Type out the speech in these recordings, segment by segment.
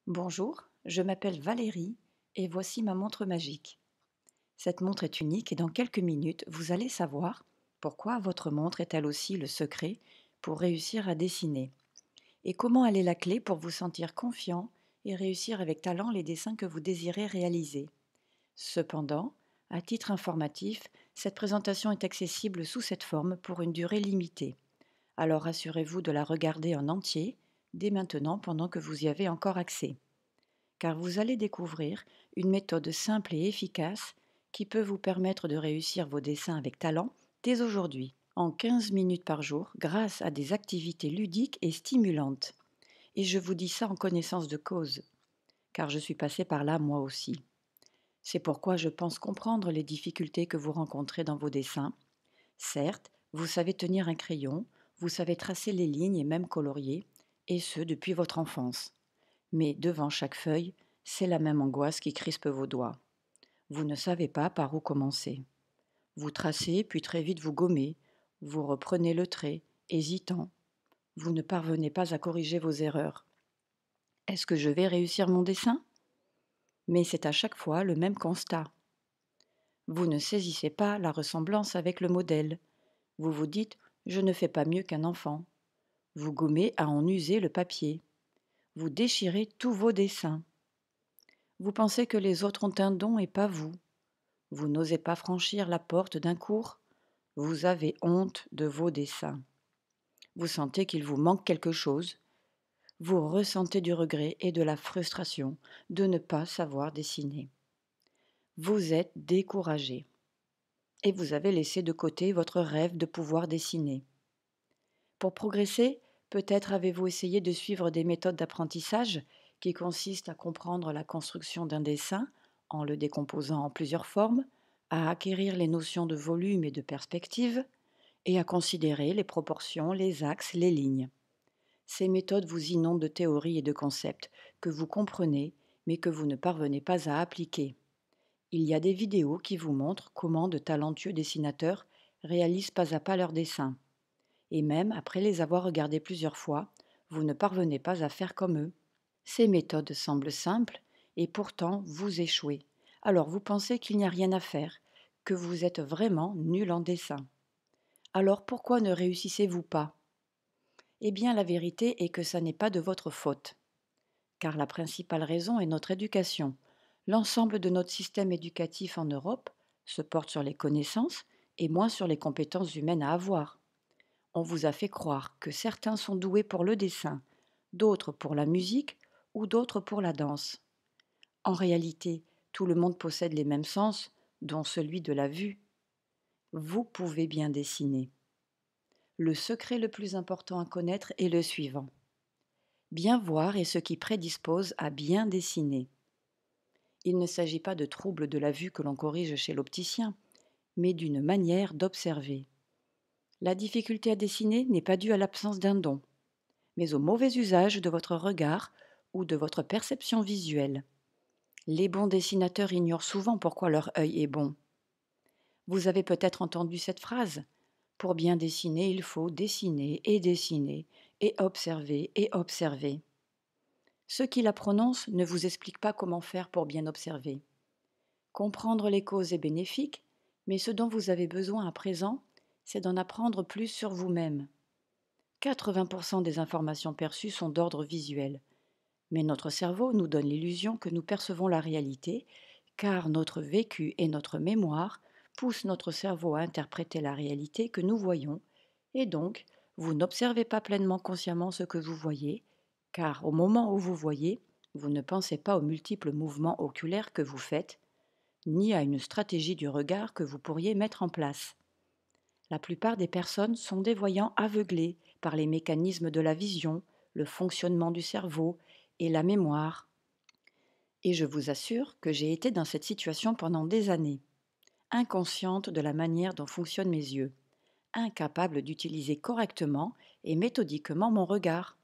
Bonjour, je m'appelle Valérie et voici ma montre magique. Cette montre est unique et dans quelques minutes, vous allez savoir pourquoi votre montre est elle aussi le secret pour réussir à dessiner et comment elle est la clé pour vous sentir confiant et réussir avec talent les dessins que vous désirez réaliser. Cependant, à titre informatif, cette présentation est accessible sous cette forme pour une durée limitée. Alors assurez-vous de la regarder en entier dès maintenant pendant que vous y avez encore accès car vous allez découvrir une méthode simple et efficace qui peut vous permettre de réussir vos dessins avec talent dès aujourd'hui, en 15 minutes par jour, grâce à des activités ludiques et stimulantes. Et je vous dis ça en connaissance de cause, car je suis passée par là moi aussi. C'est pourquoi je pense comprendre les difficultés que vous rencontrez dans vos dessins. Certes, vous savez tenir un crayon, vous savez tracer les lignes et même colorier, et ce depuis votre enfance. Mais devant chaque feuille, c'est la même angoisse qui crispe vos doigts. Vous ne savez pas par où commencer. Vous tracez, puis très vite vous gommez. Vous reprenez le trait, hésitant. Vous ne parvenez pas à corriger vos erreurs. Est-ce que je vais réussir mon dessin? Mais c'est à chaque fois le même constat. Vous ne saisissez pas la ressemblance avec le modèle. Vous vous dites je ne fais pas mieux qu'un enfant. Vous gommez à en user le papier. Vous déchirez tous vos dessins. Vous pensez que les autres ont un don et pas vous. Vous n'osez pas franchir la porte d'un cours. Vous avez honte de vos dessins. Vous sentez qu'il vous manque quelque chose. Vous ressentez du regret et de la frustration de ne pas savoir dessiner. Vous êtes découragé et vous avez laissé de côté votre rêve de pouvoir dessiner. Pour progresser, peut-être avez-vous essayé de suivre des méthodes d'apprentissage qui consistent à comprendre la construction d'un dessin en le décomposant en plusieurs formes, à acquérir les notions de volume et de perspective, et à considérer les proportions, les axes, les lignes. Ces méthodes vous inondent de théories et de concepts que vous comprenez, mais que vous ne parvenez pas à appliquer. Il y a des vidéos qui vous montrent comment de talentueux dessinateurs réalisent pas à pas leurs dessins. Et même après les avoir regardés plusieurs fois, vous ne parvenez pas à faire comme eux. Ces méthodes semblent simples et pourtant vous échouez. Alors vous pensez qu'il n'y a rien à faire, que vous êtes vraiment nul en dessin. Alors pourquoi ne réussissez-vous pas? Eh bien la vérité est que ça n'est pas de votre faute, car la principale raison est notre éducation. L'ensemble de notre système éducatif en Europe se porte sur les connaissances et moins sur les compétences humaines à avoir. On vous a fait croire que certains sont doués pour le dessin, d'autres pour la musique ou d'autres pour la danse. En réalité, tout le monde possède les mêmes sens, dont celui de la vue. Vous pouvez bien dessiner. Le secret le plus important à connaître est le suivant. Bien voir est ce qui prédispose à bien dessiner. Il ne s'agit pas de troubles de la vue que l'on corrige chez l'opticien, mais d'une manière d'observer. La difficulté à dessiner n'est pas due à l'absence d'un don, mais au mauvais usage de votre regard ou de votre perception visuelle. Les bons dessinateurs ignorent souvent pourquoi leur œil est bon. Vous avez peut-être entendu cette phrase. Pour bien dessiner, il faut dessiner et observer et observer. Ceux qui la prononcent ne vous expliquent pas comment faire pour bien observer. Comprendre les causes est bénéfique, mais ce dont vous avez besoin à présent, c'est d'en apprendre plus sur vous-même. 80% des informations perçues sont d'ordre visuel, mais notre cerveau nous donne l'illusion que nous percevons la réalité, car notre vécu et notre mémoire poussent notre cerveau à interpréter la réalité que nous voyons, et donc vous n'observez pas pleinement consciemment ce que vous voyez, car au moment où vous voyez, vous ne pensez pas aux multiples mouvements oculaires que vous faites, ni à une stratégie du regard que vous pourriez mettre en place. La plupart des personnes sont des voyants aveuglés par les mécanismes de la vision, le fonctionnement du cerveau et la mémoire. Et je vous assure que j'ai été dans cette situation pendant des années, inconsciente de la manière dont fonctionnent mes yeux, incapable d'utiliser correctement et méthodiquement mon regard,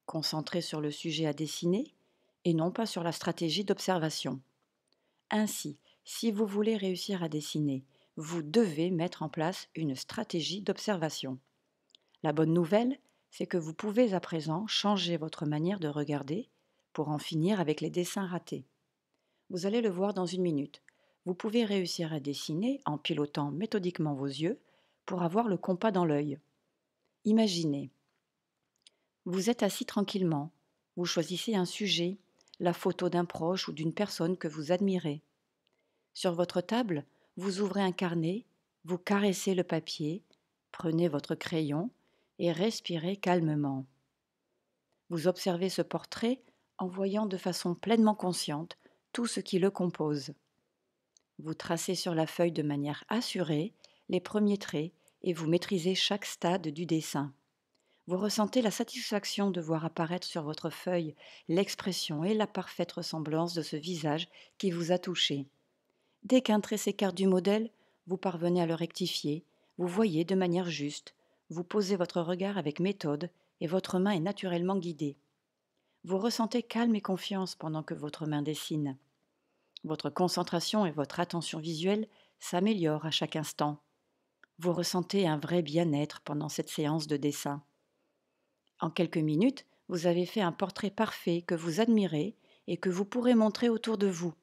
concentré sur le sujet à dessiner et non pas sur la stratégie d'observation. Ainsi, si vous voulez réussir à dessiner, vous devez mettre en place une stratégie d'observation. La bonne nouvelle, c'est que vous pouvez à présent changer votre manière de regarder pour en finir avec les dessins ratés. Vous allez le voir dans une minute. Vous pouvez réussir à dessiner en pilotant méthodiquement vos yeux pour avoir le compas dans l'œil. Imaginez, vous êtes assis tranquillement, vous choisissez un sujet, la photo d'un proche ou d'une personne que vous admirez. Sur votre table, vous ouvrez un carnet, vous caressez le papier, prenez votre crayon et respirez calmement. Vous observez ce portrait en voyant de façon pleinement consciente tout ce qui le compose. Vous tracez sur la feuille de manière assurée les premiers traits et vous maîtrisez chaque stade du dessin. Vous ressentez la satisfaction de voir apparaître sur votre feuille l'expression et la parfaite ressemblance de ce visage qui vous a touché. Dès qu'un trait s'écarte du modèle, vous parvenez à le rectifier, vous voyez de manière juste, vous posez votre regard avec méthode et votre main est naturellement guidée. Vous ressentez calme et confiance pendant que votre main dessine. Votre concentration et votre attention visuelle s'améliorent à chaque instant. Vous ressentez un vrai bien-être pendant cette séance de dessin. En quelques minutes, vous avez fait un portrait parfait que vous admirez et que vous pourrez montrer autour de vous.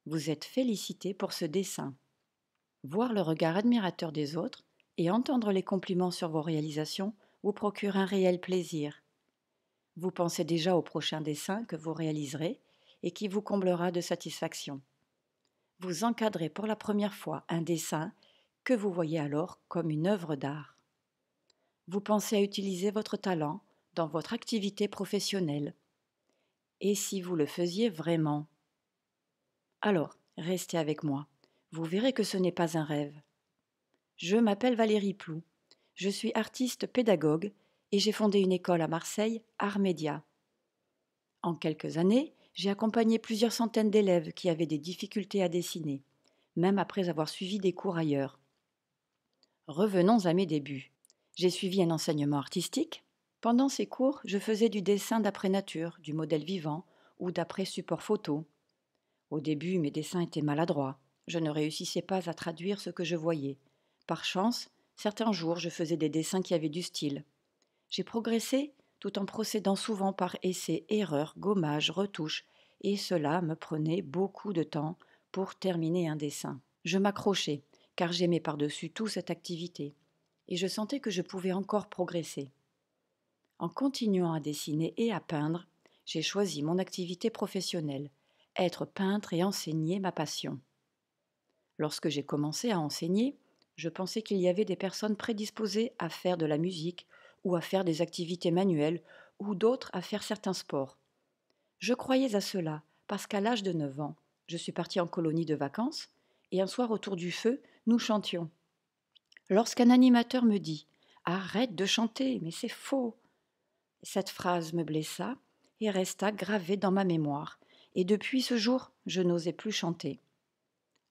Vous êtes félicité pour ce dessin. Voir le regard admirateur des autres et entendre les compliments sur vos réalisations vous procure un réel plaisir. Vous pensez déjà au prochain dessin que vous réaliserez et qui vous comblera de satisfaction. Vous encadrez pour la première fois un dessin que vous voyez alors comme une œuvre d'art. Vous pensez à utiliser votre talent dans votre activité professionnelle. Et si vous le faisiez vraiment? Alors, restez avec moi. Vous verrez que ce n'est pas un rêve. Je m'appelle Valérie Plou. Je suis artiste pédagogue et j'ai fondé une école à Marseille, Art Média. En quelques années, j'ai accompagné plusieurs centaines d'élèves qui avaient des difficultés à dessiner, même après avoir suivi des cours ailleurs. Revenons à mes débuts. J'ai suivi un enseignement artistique. Pendant ces cours, je faisais du dessin d'après nature, du modèle vivant ou d'après support photo. Au début, mes dessins étaient maladroits. Je ne réussissais pas à traduire ce que je voyais. Par chance, certains jours, je faisais des dessins qui avaient du style. J'ai progressé tout en procédant souvent par essais, erreurs, gommages, retouches, et cela me prenait beaucoup de temps pour terminer un dessin. Je m'accrochais, car j'aimais par-dessus tout cette activité, et je sentais que je pouvais encore progresser. En continuant à dessiner et à peindre, j'ai choisi mon activité professionnelle, être peintre et enseigner ma passion. Lorsque j'ai commencé à enseigner, je pensais qu'il y avait des personnes prédisposées à faire de la musique ou à faire des activités manuelles ou d'autres à faire certains sports. Je croyais à cela parce qu'à l'âge de 9 ans, je suis partie en colonie de vacances et un soir autour du feu, nous chantions. Lorsqu'un animateur me dit « Arrête de chanter, mais c'est faux !» Cette phrase me blessa et resta gravée dans ma mémoire, et depuis ce jour, je n'osais plus chanter.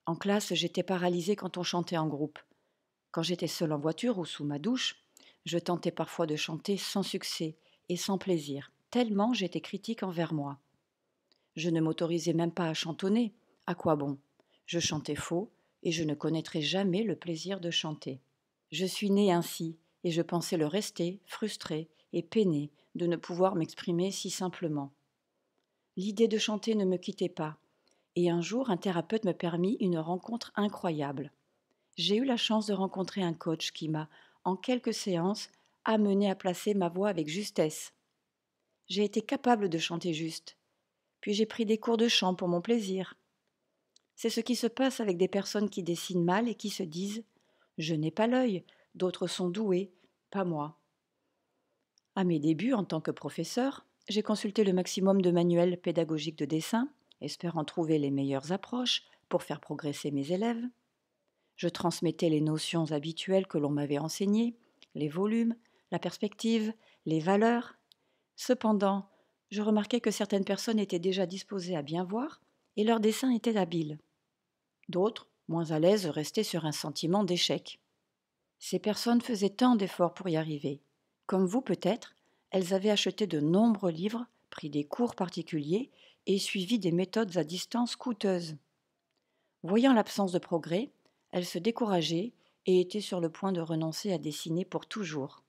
En classe, j'étais paralysée quand on chantait en groupe. Quand j'étais seule en voiture ou sous ma douche, je tentais parfois de chanter sans succès et sans plaisir, tellement j'étais critique envers moi. Je ne m'autorisais même pas à chantonner. À quoi bon? Je chantais faux et je ne connaîtrais jamais le plaisir de chanter. Je suis née ainsi et je pensais le rester, frustrée et peinée de ne pouvoir m'exprimer si simplement. L'idée de chanter ne me quittait pas et un jour un thérapeute me permit une rencontre incroyable. J'ai eu la chance de rencontrer un coach qui m'a, en quelques séances, amené à placer ma voix avec justesse. J'ai été capable de chanter juste. Puis j'ai pris des cours de chant pour mon plaisir. C'est ce qui se passe avec des personnes qui dessinent mal et qui se disent « Je n'ai pas l'œil, d'autres sont doués, pas moi ». À mes débuts en tant que professeur, j'ai consulté le maximum de manuels pédagogiques de dessin, espérant trouver les meilleures approches pour faire progresser mes élèves. Je transmettais les notions habituelles que l'on m'avait enseignées, les volumes, la perspective, les valeurs. Cependant, je remarquais que certaines personnes étaient déjà disposées à bien voir et leurs dessins étaient habiles. D'autres, moins à l'aise, restaient sur un sentiment d'échec. Ces personnes faisaient tant d'efforts pour y arriver. Comme vous peut-être, elles avaient acheté de nombreux livres, pris des cours particuliers et suivi des méthodes à distance coûteuses. Voyant l'absence de progrès, elles se décourageaient et étaient sur le point de renoncer à dessiner pour toujours.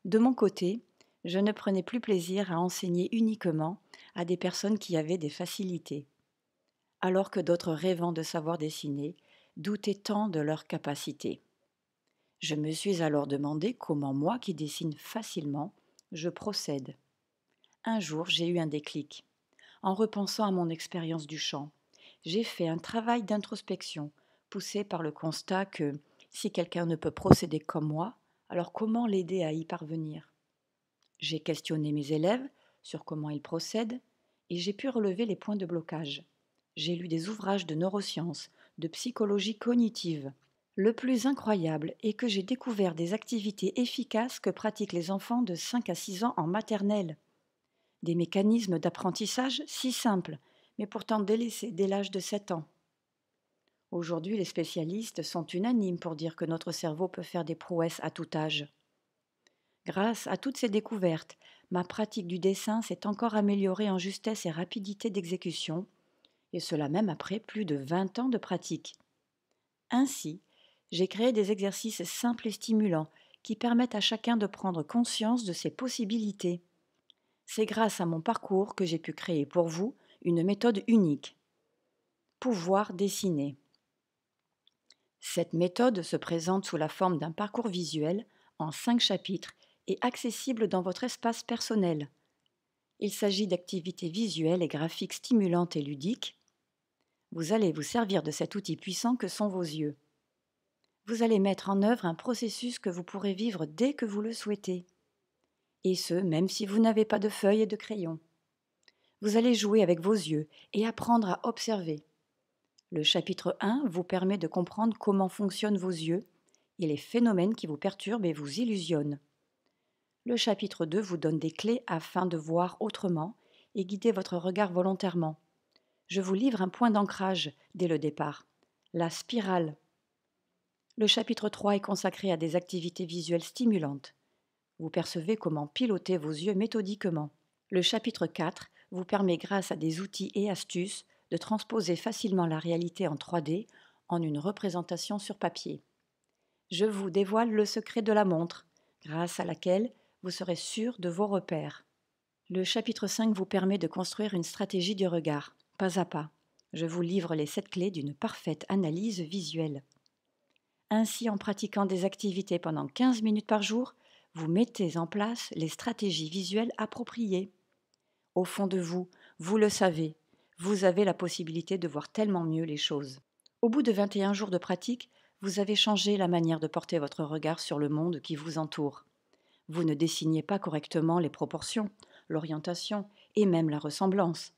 De mon côté, Je ne prenais plus plaisir à enseigner uniquement à des personnes qui avaient des facilités, alors que d'autres rêvant de savoir dessiner doutaient tant de leurs capacités. Je me suis alors demandé comment moi qui dessine facilement, je procède. Un jour, j'ai eu un déclic. En repensant à mon expérience du chant, j'ai fait un travail d'introspection, poussé par le constat que si quelqu'un ne peut procéder comme moi, alors comment l'aider à y parvenir? J'ai questionné mes élèves sur comment ils procèdent et j'ai pu relever les points de blocage. J'ai lu des ouvrages de neurosciences, de psychologie cognitive. Le plus incroyable est que j'ai découvert des activités efficaces que pratiquent les enfants de 5 à 6 ans en maternelle. Des mécanismes d'apprentissage si simples, mais pourtant délaissés dès l'âge de 7 ans. Aujourd'hui, les spécialistes sont unanimes pour dire que notre cerveau peut faire des prouesses à tout âge. Grâce à toutes ces découvertes, ma pratique du dessin s'est encore améliorée en justesse et rapidité d'exécution, et cela même après plus de 20 ans de pratique. Ainsi, j'ai créé des exercices simples et stimulants qui permettent à chacun de prendre conscience de ses possibilités. C'est grâce à mon parcours que j'ai pu créer pour vous une méthode unique. Pouvoir dessiner. Cette méthode se présente sous la forme d'un parcours visuel en 5 chapitres et accessible dans votre espace personnel. Il s'agit d'activités visuelles et graphiques stimulantes et ludiques. Vous allez vous servir de cet outil puissant que sont vos yeux. Vous allez mettre en œuvre un processus que vous pourrez vivre dès que vous le souhaitez. Et ce, même si vous n'avez pas de feuilles et de crayons. Vous allez jouer avec vos yeux et apprendre à observer. Le chapitre 1 vous permet de comprendre comment fonctionnent vos yeux et les phénomènes qui vous perturbent et vous illusionnent. Le chapitre 2 vous donne des clés afin de voir autrement et guider votre regard volontairement. Je vous livre un point d'ancrage dès le départ, la spirale. Le chapitre 3 est consacré à des activités visuelles stimulantes. Vous percevez comment piloter vos yeux méthodiquement. Le chapitre 4 vous permet, grâce à des outils et astuces, de transposer facilement la réalité en 3D en une représentation sur papier. Je vous dévoile le secret de la montre, grâce à laquelle vous serez sûr de vos repères. Le chapitre 5 vous permet de construire une stratégie du regard, pas à pas. Je vous livre les 7 clés d'une parfaite analyse visuelle. Ainsi, en pratiquant des activités pendant 15 minutes par jour, vous mettez en place les stratégies visuelles appropriées. Au fond de vous, vous le savez, vous avez la possibilité de voir tellement mieux les choses. Au bout de 21 jours de pratique, vous avez changé la manière de porter votre regard sur le monde qui vous entoure. Vous ne dessiniez pas correctement les proportions, l'orientation et même la ressemblance.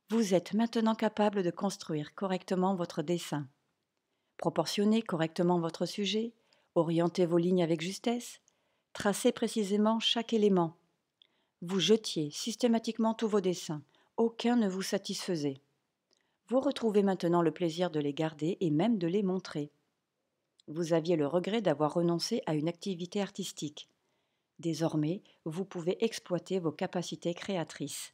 Vous êtes maintenant capable de construire correctement votre dessin. Proportionnez correctement votre sujet, orientez vos lignes avec justesse, tracez précisément chaque élément. Vous jetiez systématiquement tous vos dessins, aucun ne vous satisfaisait. Vous retrouvez maintenant le plaisir de les garder et même de les montrer. Vous aviez le regret d'avoir renoncé à une activité artistique. Désormais, vous pouvez exploiter vos capacités créatrices,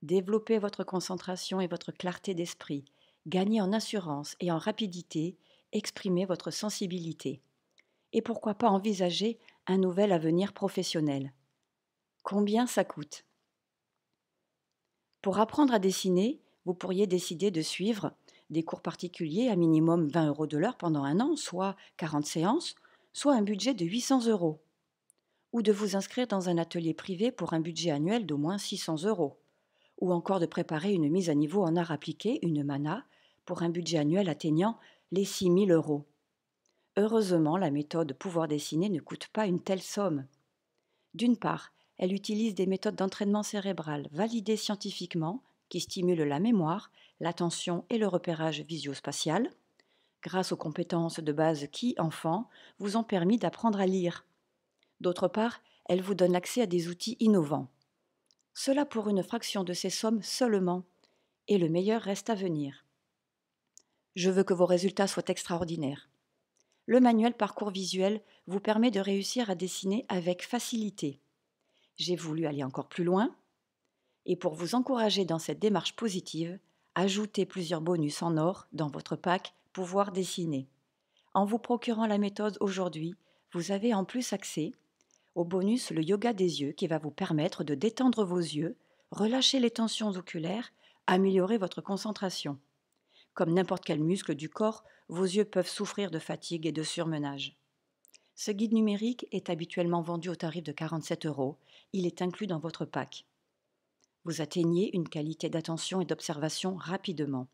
développer votre concentration et votre clarté d'esprit, gagner en assurance et en rapidité, exprimer votre sensibilité. Et pourquoi pas envisager un nouvel avenir professionnel? Combien ça coûte? Pour apprendre à dessiner, vous pourriez décider de suivre des cours particuliers à minimum 20 € de l'heure pendant un an, soit 40 séances, soit un budget de 800 €. Ou de vous inscrire dans un atelier privé pour un budget annuel d'au moins 600 €. Ou encore de préparer une mise à niveau en art appliqué, une MANA, pour un budget annuel atteignant les 6 000 €. Heureusement, la méthode Pouvoir dessiner ne coûte pas une telle somme. D'une part, elle utilise des méthodes d'entraînement cérébral validées scientifiquement qui stimulent la mémoire, l'attention et le repérage visio-spatial, grâce aux compétences de base qui, enfant, vous ont permis d'apprendre à lire. D'autre part, elle vous donne accès à des outils innovants. Cela pour une fraction de ces sommes seulement, et le meilleur reste à venir. Je veux que vos résultats soient extraordinaires. Le manuel Parcours visuel vous permet de réussir à dessiner avec facilité. J'ai voulu aller encore plus loin, et pour vous encourager dans cette démarche positive, ajoutez plusieurs bonus en or dans votre pack Pouvoir dessiner. En vous procurant la méthode aujourd'hui, vous avez en plus accès Au bonus, le yoga des yeux qui va vous permettre de détendre vos yeux, relâcher les tensions oculaires, améliorer votre concentration. Comme n'importe quel muscle du corps, vos yeux peuvent souffrir de fatigue et de surmenage. Ce guide numérique est habituellement vendu au tarif de 47 €. Il est inclus dans votre pack. Vous atteignez une qualité d'attention et d'observation rapidement.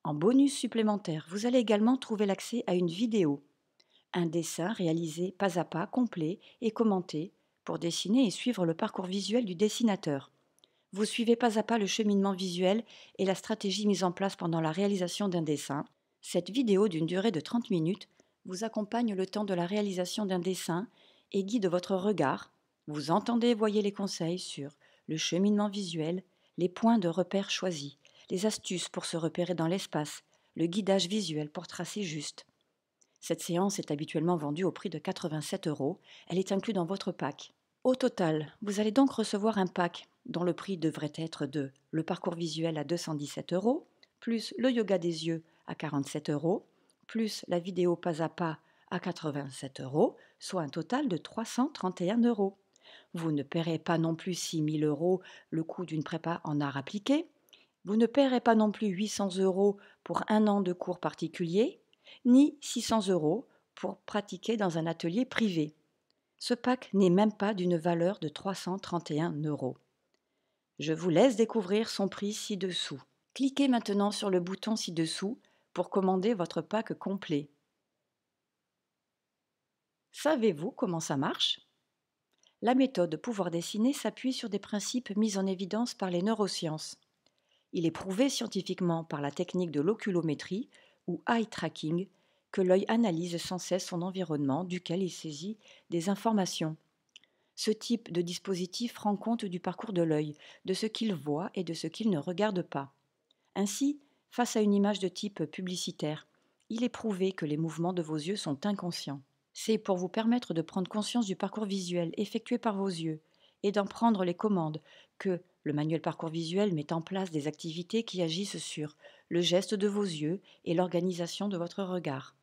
En bonus supplémentaire, vous allez également trouver l'accès à une vidéo, un dessin réalisé pas à pas, complet et commenté pour dessiner et suivre le parcours visuel du dessinateur. Vous suivez pas à pas le cheminement visuel et la stratégie mise en place pendant la réalisation d'un dessin. Cette vidéo d'une durée de 30 minutes vous accompagne le temps de la réalisation d'un dessin et guide votre regard. Vous entendez et voyez les conseils sur le cheminement visuel, les points de repère choisis, les astuces pour se repérer dans l'espace, le guidage visuel pour tracer juste. Cette séance est habituellement vendue au prix de 87 €. Elle est inclue dans votre pack. Au total, vous allez donc recevoir un pack dont le prix devrait être de le parcours visuel à 217 €, plus le yoga des yeux à 47 €, plus la vidéo pas à pas à 87 €, soit un total de 331 €. Vous ne paierez pas non plus 6 000 € le coût d'une prépa en art appliqué. Vous ne paierez pas non plus 800 € pour un an de cours particuliers, ni 600 € pour pratiquer dans un atelier privé. Ce pack n'est même pas d'une valeur de 331 €. Je vous laisse découvrir son prix ci-dessous. Cliquez maintenant sur le bouton ci-dessous pour commander votre pack complet. Savez-vous comment ça marche? La méthode Pouvoir dessiner s'appuie sur des principes mis en évidence par les neurosciences. Il est prouvé scientifiquement par la technique de l'oculométrie ou eye tracking que l'œil analyse sans cesse son environnement duquel il saisit des informations. Ce type de dispositif rend compte du parcours de l'œil, de ce qu'il voit et de ce qu'il ne regarde pas. Ainsi, face à une image de type publicitaire, il est prouvé que les mouvements de vos yeux sont inconscients. C'est pour vous permettre de prendre conscience du parcours visuel effectué par vos yeux et d'en prendre les commandes que le manuel parcours visuel met en place des activités qui agissent sur le geste de vos yeux et l'organisation de votre regard.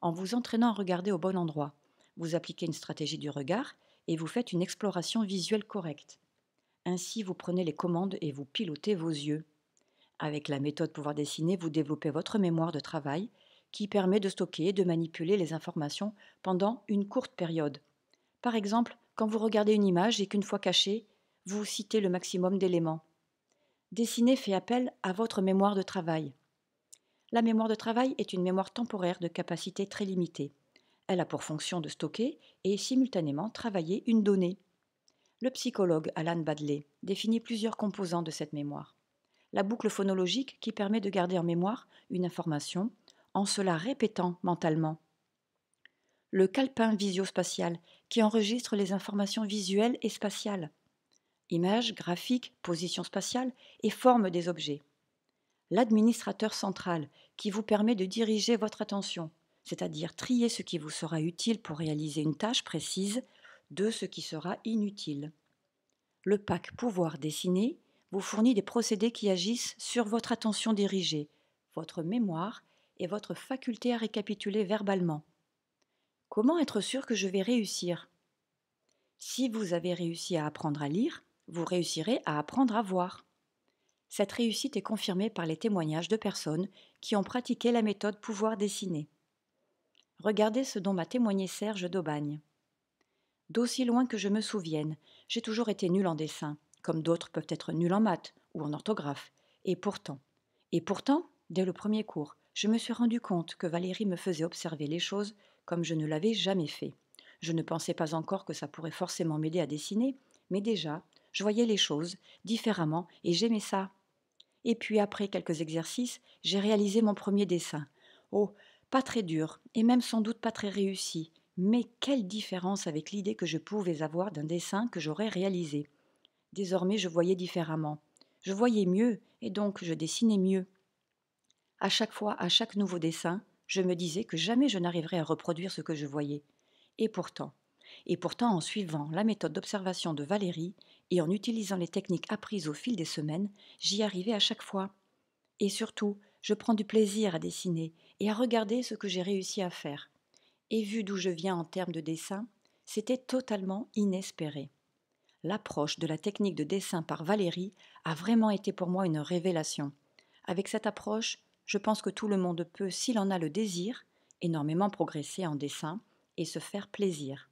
En vous entraînant à regarder au bon endroit, vous appliquez une stratégie du regard et vous faites une exploration visuelle correcte. Ainsi, vous prenez les commandes et vous pilotez vos yeux. Avec la méthode Pouvoir dessiner, vous développez votre mémoire de travail qui permet de stocker et de manipuler les informations pendant une courte période. Par exemple, quand vous regardez une image et qu'une fois cachée, vous citez le maximum d'éléments. Dessiner fait appel à votre mémoire de travail. La mémoire de travail est une mémoire temporaire de capacité très limitée. Elle a pour fonction de stocker et simultanément travailler une donnée. Le psychologue Alan Badley définit plusieurs composants de cette mémoire. La boucle phonologique qui permet de garder en mémoire une information en se la répétant mentalement. Le calepin visio-spatial qui enregistre les informations visuelles et spatiales. Images, graphiques, position spatiale et forme des objets. L'administrateur central qui vous permet de diriger votre attention, c'est-à-dire trier ce qui vous sera utile pour réaliser une tâche précise de ce qui sera inutile. Le pack Pouvoir dessiner vous fournit des procédés qui agissent sur votre attention dirigée, votre mémoire et votre faculté à récapituler verbalement. Comment être sûr que je vais réussir? Si vous avez réussi à apprendre à lire, vous réussirez à apprendre à voir. Cette réussite est confirmée par les témoignages de personnes qui ont pratiqué la méthode Pouvoir dessiner. Regardez ce dont m'a témoigné Serge d'Aubagne. D'aussi loin que je me souvienne, j'ai toujours été nul en dessin, comme d'autres peuvent être nuls en maths ou en orthographe. Et pourtant, dès le premier cours, je me suis rendu compte que Valérie me faisait observer les choses comme je ne l'avais jamais fait. Je ne pensais pas encore que ça pourrait forcément m'aider à dessiner, mais déjà, je voyais les choses différemment et j'aimais ça. Et puis après quelques exercices, j'ai réalisé mon premier dessin. Oh, pas très dur, et même sans doute pas très réussi, mais quelle différence avec l'idée que je pouvais avoir d'un dessin que j'aurais réalisé. Désormais, je voyais différemment. Je voyais mieux, et donc je dessinais mieux. À chaque fois, à chaque nouveau dessin, je me disais que jamais je n'arriverais à reproduire ce que je voyais. Et pourtant, en suivant la méthode d'observation de Valérie et en utilisant les techniques apprises au fil des semaines, j'y arrivais à chaque fois. Et surtout, je prends du plaisir à dessiner et à regarder ce que j'ai réussi à faire. Et vu d'où je viens en termes de dessin, C'était totalement inespéré. L'approche de la technique de dessin par Valérie a vraiment été pour moi une révélation. Avec cette approche, je pense que tout le monde peut, s'il en a le désir, énormément progresser en dessin et se faire plaisir.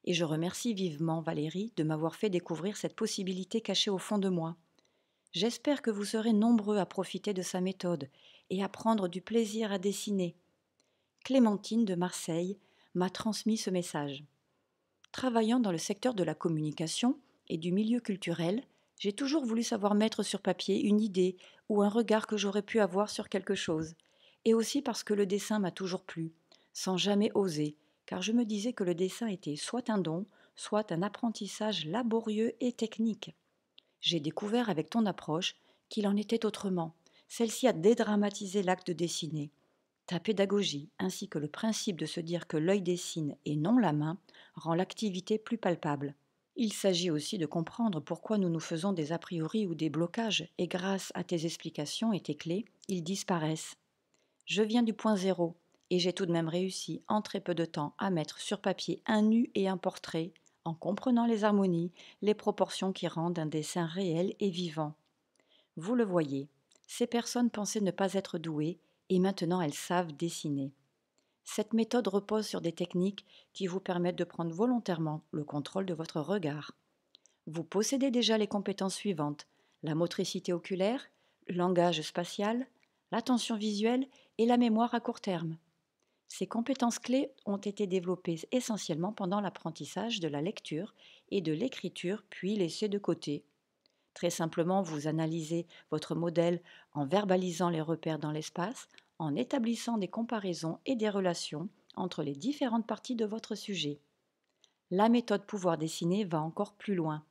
Et je remercie vivement Valérie de m'avoir fait découvrir cette possibilité cachée au fond de moi. J'espère que vous serez nombreux à profiter de sa méthode et à prendre du plaisir à dessiner. Clémentine de Marseille m'a transmis ce message. Travaillant dans le secteur de la communication et du milieu culturel, j'ai toujours voulu savoir mettre sur papier une idée ou un regard que j'aurais pu avoir sur quelque chose. Et aussi parce que le dessin m'a toujours plu, sans jamais oser, car je me disais que le dessin était soit un don, soit un apprentissage laborieux et technique. J'ai découvert avec ton approche qu'il en était autrement. Celle-ci a dédramatisé l'acte de dessiner. Ta pédagogie, ainsi que le principe de se dire que l'œil dessine et non la main, rend l'activité plus palpable. Il s'agit aussi de comprendre pourquoi nous nous faisons des a priori ou des blocages, et grâce à tes explications et tes clés, ils disparaissent. Je viens du point zéro, et j'ai tout de même réussi, en très peu de temps, à mettre sur papier un nu et un portrait, en comprenant les harmonies, les proportions qui rendent un dessin réel et vivant. Vous le voyez, ces personnes pensaient ne pas être douées, et maintenant elles savent dessiner. Cette méthode repose sur des techniques qui vous permettent de prendre volontairement le contrôle de votre regard. Vous possédez déjà les compétences suivantes: la motricité oculaire, le langage spatial, l'attention visuelle et la mémoire à court terme. Ces compétences clés ont été développées essentiellement pendant l'apprentissage de la lecture et de l'écriture, puis laissées de côté. Très simplement, vous analysez votre modèle en verbalisant les repères dans l'espace, en établissant des comparaisons et des relations entre les différentes parties de votre sujet. La méthode pouvoir dessiner va encore plus loin.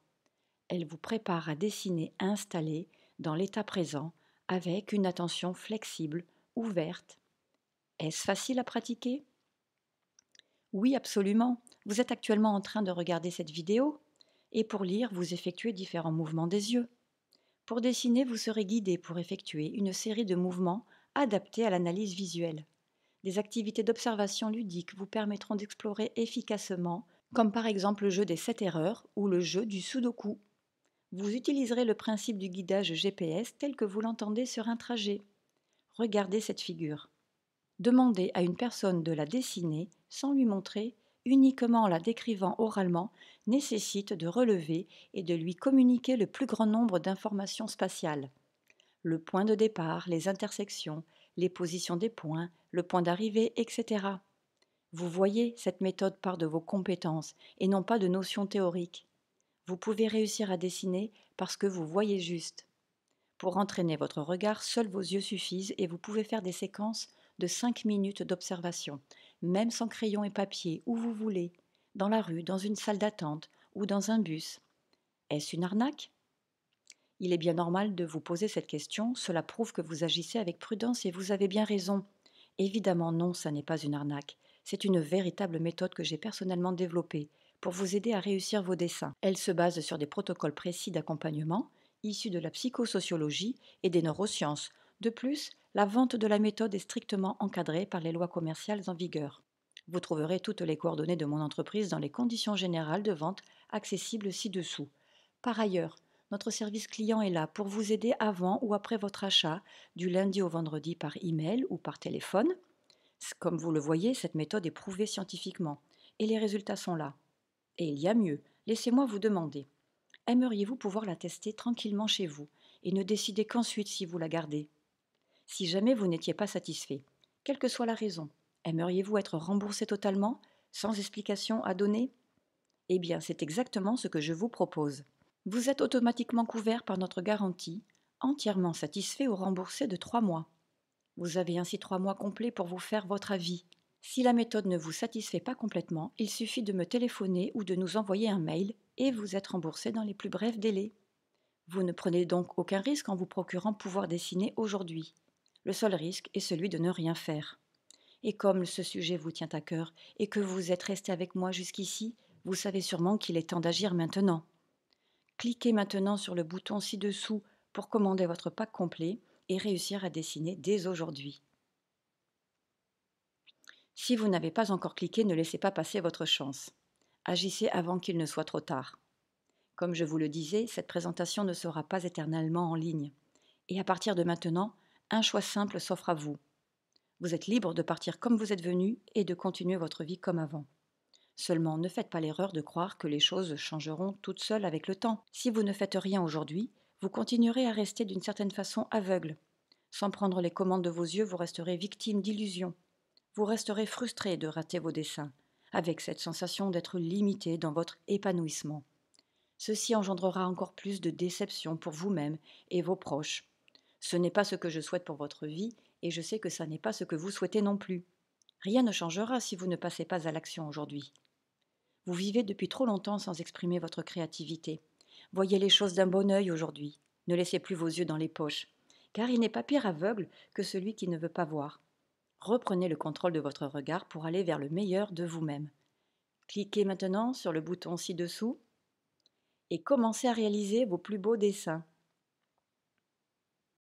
Elle vous prépare à dessiner installé dans l'état présent avec une attention flexible, ouverte. Est-ce facile à pratiquer? Oui, absolument. Vous êtes actuellement en train de regarder cette vidéo et pour lire, vous effectuez différents mouvements des yeux. Pour dessiner, vous serez guidé pour effectuer une série de mouvements adaptés à l'analyse visuelle. Des activités d'observation ludique vous permettront d'explorer efficacement, comme par exemple le jeu des 7 erreurs ou le jeu du sudoku. Vous utiliserez le principe du guidage GPS tel que vous l'entendez sur un trajet. Regardez cette figure. Demander à une personne de la dessiner sans lui montrer, uniquement en la décrivant oralement, nécessite de relever et de lui communiquer le plus grand nombre d'informations spatiales. Le point de départ, les intersections, les positions des points, le point d'arrivée, etc. Vous voyez, cette méthode part de vos compétences et non pas de notions théoriques. Vous pouvez réussir à dessiner parce que vous voyez juste. Pour entraîner votre regard, seuls vos yeux suffisent et vous pouvez faire des séquences de 5 minutes d'observation, même sans crayon et papier, où vous voulez, dans la rue, dans une salle d'attente ou dans un bus. Est-ce une arnaque? Il est bien normal de vous poser cette question, cela prouve que vous agissez avec prudence et vous avez bien raison. Évidemment non, ça n'est pas une arnaque. C'est une véritable méthode que j'ai personnellement développée pour vous aider à réussir vos dessins. Elle se base sur des protocoles précis d'accompagnement issus de la psychosociologie et des neurosciences. De plus, la vente de la méthode est strictement encadrée par les lois commerciales en vigueur. Vous trouverez toutes les coordonnées de mon entreprise dans les conditions générales de vente accessibles ci-dessous. Par ailleurs, notre service client est là pour vous aider avant ou après votre achat, du lundi au vendredi par email ou par téléphone. Comme vous le voyez, cette méthode est prouvée scientifiquement et les résultats sont là. Et il y a mieux, laissez-moi vous demander, aimeriez-vous pouvoir la tester tranquillement chez vous et ne décider qu'ensuite si vous la gardez? Si jamais vous n'étiez pas satisfait, quelle que soit la raison, aimeriez-vous être remboursé totalement, sans explication à donner? Eh bien, c'est exactement ce que je vous propose. Vous êtes automatiquement couvert par notre garantie, entièrement satisfait ou remboursé de 3 mois. Vous avez ainsi 3 mois complets pour vous faire votre avis. Si la méthode ne vous satisfait pas complètement, il suffit de me téléphoner ou de nous envoyer un mail et vous êtes remboursé dans les plus brefs délais. Vous ne prenez donc aucun risque en vous procurant pouvoir dessiner aujourd'hui. Le seul risque est celui de ne rien faire. Et comme ce sujet vous tient à cœur et que vous êtes resté avec moi jusqu'ici, vous savez sûrement qu'il est temps d'agir maintenant. Cliquez maintenant sur le bouton ci-dessous pour commander votre pack complet et réussir à dessiner dès aujourd'hui. Si vous n'avez pas encore cliqué, ne laissez pas passer votre chance. Agissez avant qu'il ne soit trop tard. Comme je vous le disais, cette présentation ne sera pas éternellement en ligne. Et à partir de maintenant, un choix simple s'offre à vous. Vous êtes libre de partir comme vous êtes venu et de continuer votre vie comme avant. Seulement, ne faites pas l'erreur de croire que les choses changeront toutes seules avec le temps. Si vous ne faites rien aujourd'hui, vous continuerez à rester d'une certaine façon aveugle. Sans prendre les commandes de vos yeux, vous resterez victime d'illusions. Vous resterez frustré de rater vos desseins, avec cette sensation d'être limité dans votre épanouissement. Ceci engendrera encore plus de déception pour vous-même et vos proches. Ce n'est pas ce que je souhaite pour votre vie et je sais que ça n'est pas ce que vous souhaitez non plus. Rien ne changera si vous ne passez pas à l'action aujourd'hui. Vous vivez depuis trop longtemps sans exprimer votre créativité. Voyez les choses d'un bon œil aujourd'hui. Ne laissez plus vos yeux dans les poches, car il n'est pas pire aveugle que celui qui ne veut pas voir. Reprenez le contrôle de votre regard pour aller vers le meilleur de vous-même. Cliquez maintenant sur le bouton ci-dessous et commencez à réaliser vos plus beaux dessins.